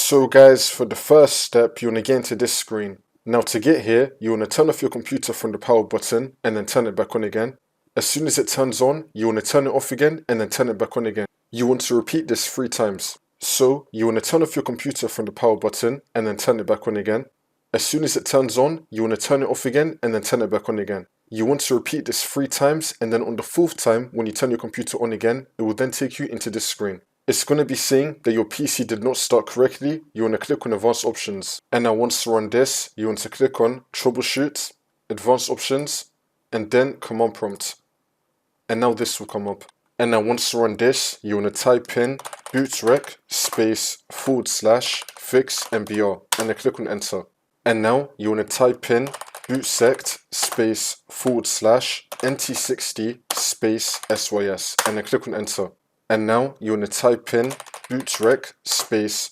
So guys, for the first step, you want to get into this screen. Now to get here, you want to turn off your computer from the power button and then turn it back on again. As soon as it turns on, you want to turn it off again and then turn it back on again. You want to repeat this 3 times. So you want to turn off your computer from the power button and then turn it back on again. As soon as it turns on, you want to turn it off again and then turn it back on again. You want to repeat this 3 times, and then on the 4th time, when you turn your computer on again, it will then take you into this screen. It's going to be saying that your PC did not start correctly. You want to click on Advanced Options. And now once to run this, you want to click on Troubleshoot, Advanced Options, and then Command Prompt. And now this will come up. And now once to run this, you want to type in bootrec /fix mbr and then click on Enter. And now you want to type in bootsect /nt60 sys and then click on Enter. And now you want to type in bootrec /fix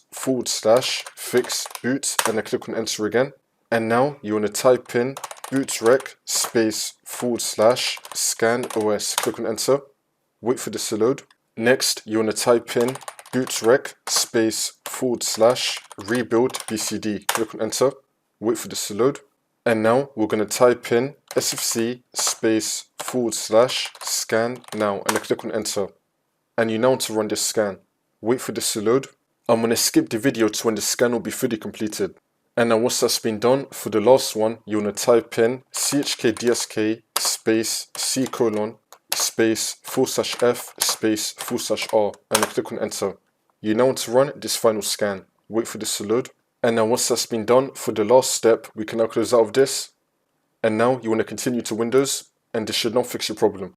boot and then click on Enter again. And now you want to type in bootrec /scan os, click on Enter. Wait for this to load. Next, you want to type in bootrec /rebuild bcd, click on Enter. Wait for this to load. And now we're going to type in sfc /scan now and then click on Enter. And you now want to run this scan. Wait for this to load. I'm going to skip the video to when the scan will be fully completed. And now once that's been done, for the last one, you want to type in chkdsk c:/f/r and then click on Enter. You now want to run this final scan. Wait for this to load. And now once that's been done, for the last step, we can now close out of this. And now you want to continue to Windows, and this should now fix your problem.